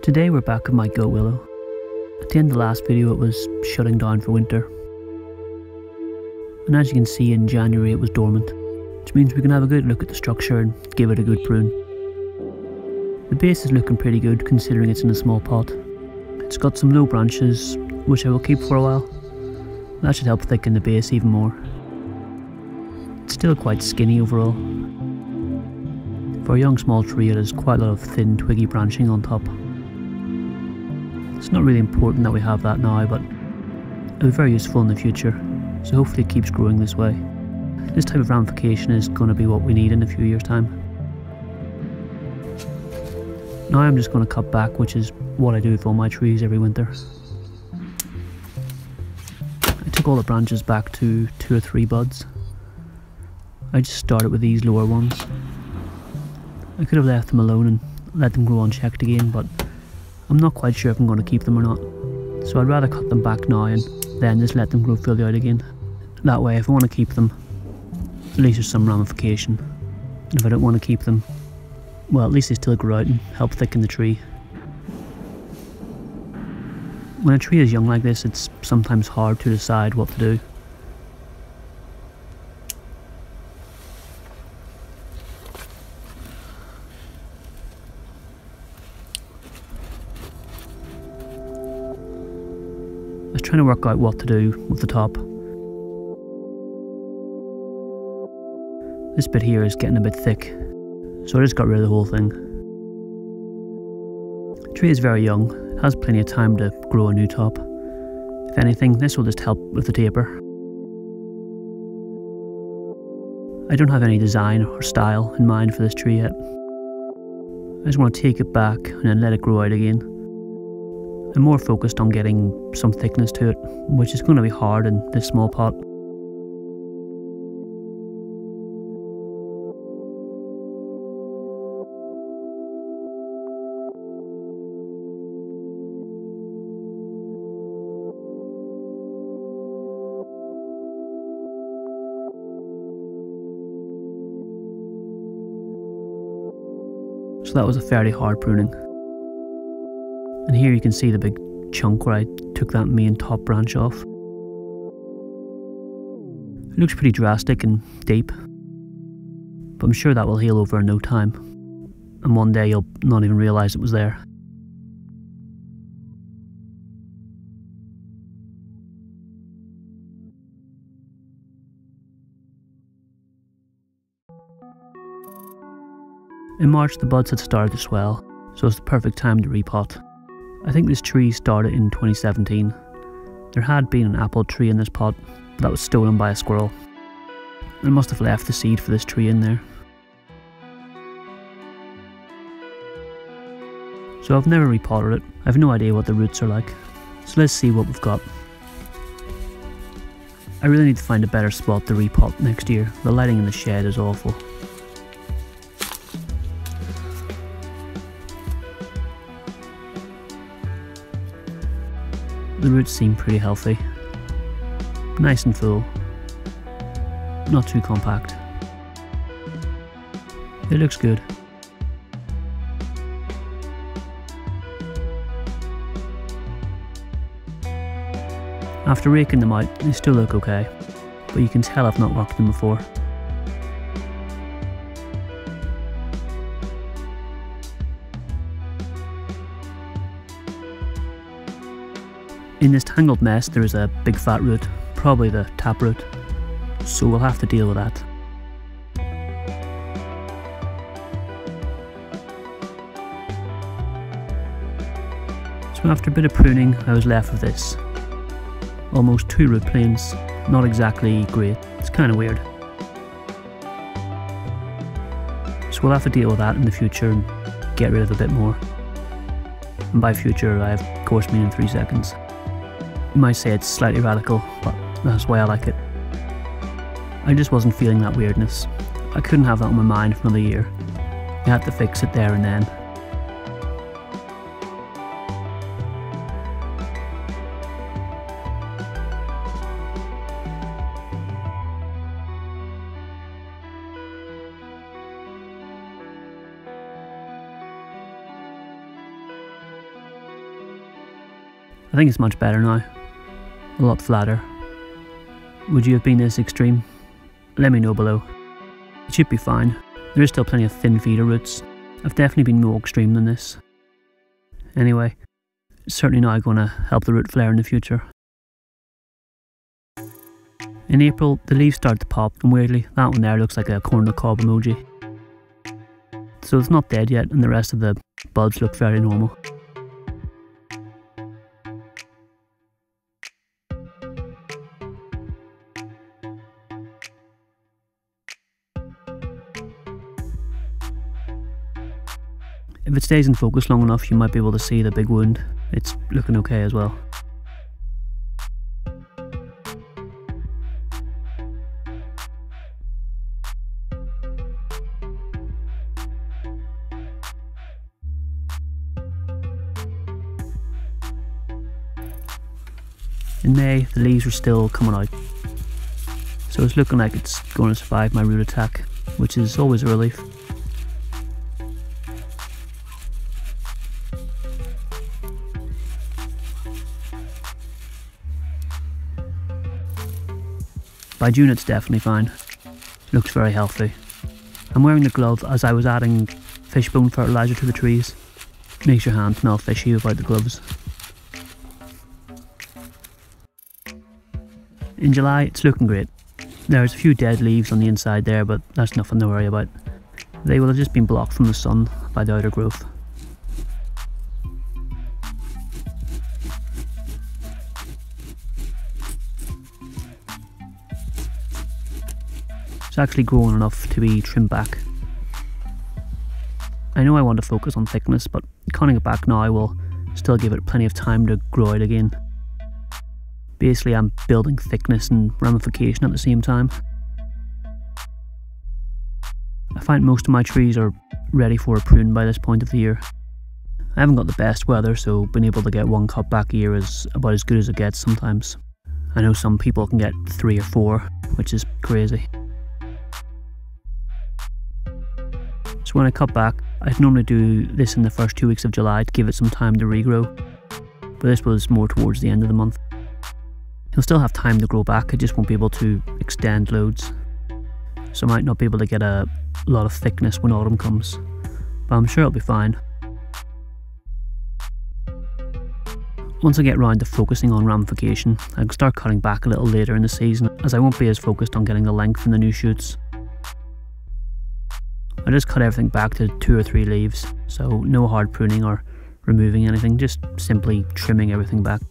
Today we're back with my Goat Willow. At the end of the last video it was shutting down for winter. And as you can see, in January it was dormant, which means we can have a good look at the structure and give it a good prune. The base is looking pretty good considering it's in a small pot. It's got some low branches which I will keep for a while. That should help thicken the base even more. It's still quite skinny overall. For a young small tree it has quite a lot of thin twiggy branching on top. It's not really important that we have that now, but it'll be very useful in the future, so hopefully it keeps growing this way. This type of ramification is going to be what we need in a few years' time. Now I'm just going to cut back, which is what I do with all my trees every winter. I took all the branches back to 2 or 3 buds. I just started with these lower ones. I could have left them alone and let them grow unchecked again, but I'm not quite sure if I'm going to keep them or not. So I'd rather cut them back now and then just let them grow fully out again. That way, if I want to keep them, at least there's some ramification. And if I don't want to keep them, well, at least they still grow out and help thicken the tree. When a tree is young like this, it's sometimes hard to decide what to do. I was trying to work out what to do with the top. This bit here is getting a bit thick, so I just got rid of the whole thing. The tree is very young, it has plenty of time to grow a new top. If anything, this will just help with the taper. I don't have any design or style in mind for this tree yet. I just want to take it back and then let it grow out again. I'm more focused on getting some thickness to it, which is going to be hard in this small pot. So that was a fairly hard pruning. And here you can see the big chunk where I took that main top branch off. It looks pretty drastic and deep, but I'm sure that will heal over in no time. And one day you'll not even realise it was there. In March the buds had started to swell, so it's the perfect time to repot. I think this tree started in 2017. There had been an apple tree in this pot, but that was stolen by a squirrel. I must have left the seed for this tree in there. So I've never repotted it. I have no idea what the roots are like. So let's see what we've got. I really need to find a better spot to repot next year. The lighting in the shed is awful. The roots seem pretty healthy. Nice and full. Not too compact. It looks good. After raking them out, they still look okay, but you can tell I've not worked them before. In this tangled mess there is a big fat root, probably the taproot, so we'll have to deal with that. So after a bit of pruning I was left with this. Almost 2 root planes, not exactly great, it's kind of weird. So we'll have to deal with that in the future and get rid of a bit more. And by future I of course mean in 3 seconds. You might say it's slightly radical, but that's why I like it. I just wasn't feeling that weirdness. I couldn't have that on my mind for another year. I had to fix it there and then. I think it's much better now, a lot flatter. Would you have been this extreme? Let me know below. It should be fine. There is still plenty of thin feeder roots. I've definitely been more extreme than this. Anyway, it's certainly not going to help the root flare in the future. In April, the leaves start to pop, and weirdly, that one there looks like a corn on the cob emoji. So it's not dead yet, and the rest of the buds look very normal. If it stays in focus long enough, you might be able to see the big wound. It's looking okay as well. In May, the leaves are still coming out, so it's looking like it's going to survive my root attack, which is always a relief. By June it's definitely fine. Looks very healthy. I'm wearing the glove as I was adding fishbone fertiliser to the trees. Makes your hands smell fishy without the gloves. In July it's looking great. There's a few dead leaves on the inside there, but that's nothing to worry about. They will have just been blocked from the sun by the outer growth. It's actually growing enough to be trimmed back. I know I want to focus on thickness, but cutting it back now will still give it plenty of time to grow out again. Basically, I'm building thickness and ramification at the same time. I find most of my trees are ready for a prune by this point of the year. I haven't got the best weather, so being able to get one cut back a year is about as good as it gets sometimes. I know some people can get 3 or 4, which is crazy. So when I cut back, I'd normally do this in the first 2 weeks of July to give it some time to regrow, but this was more towards the end of the month. You'll still have time to grow back, I just won't be able to extend loads, so I might not be able to get a lot of thickness when autumn comes, but I'm sure it'll be fine. Once I get round to focusing on ramification, I can start cutting back a little later in the season, as I won't be as focused on getting the length from the new shoots. I just cut everything back to 2 or 3 leaves, so no hard pruning or removing anything, just simply trimming everything back.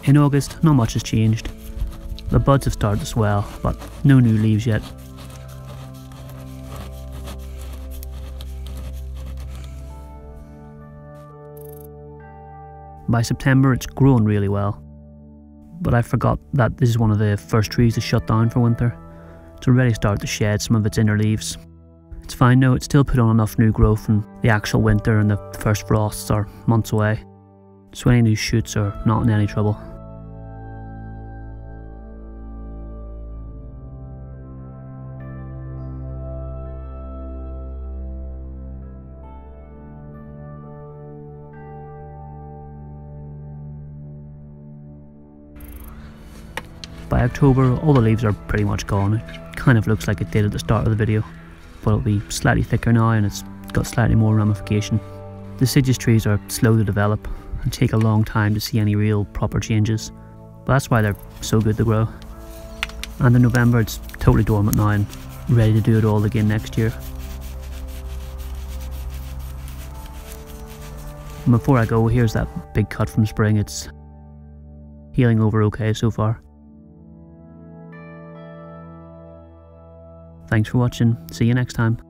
In August, not much has changed. The buds have started to swell, but no new leaves yet. By September it's grown really well, but I forgot that this is one of the first trees to shut down for winter. It's already started to shed some of its inner leaves. It's fine though, it's still put on enough new growth, and the actual winter and the first frosts are months away, so any new shoots are not in any trouble. By October, all the leaves are pretty much gone. It kind of looks like it did at the start of the video, but it'll be slightly thicker now and it's got slightly more ramification. Deciduous trees are slow to develop and take a long time to see any real proper changes, but that's why they're so good to grow. And in November it's totally dormant now and ready to do it all again next year. And before I go, here's that big cut from spring. It's healing over okay so far. Thanks for watching, see you next time.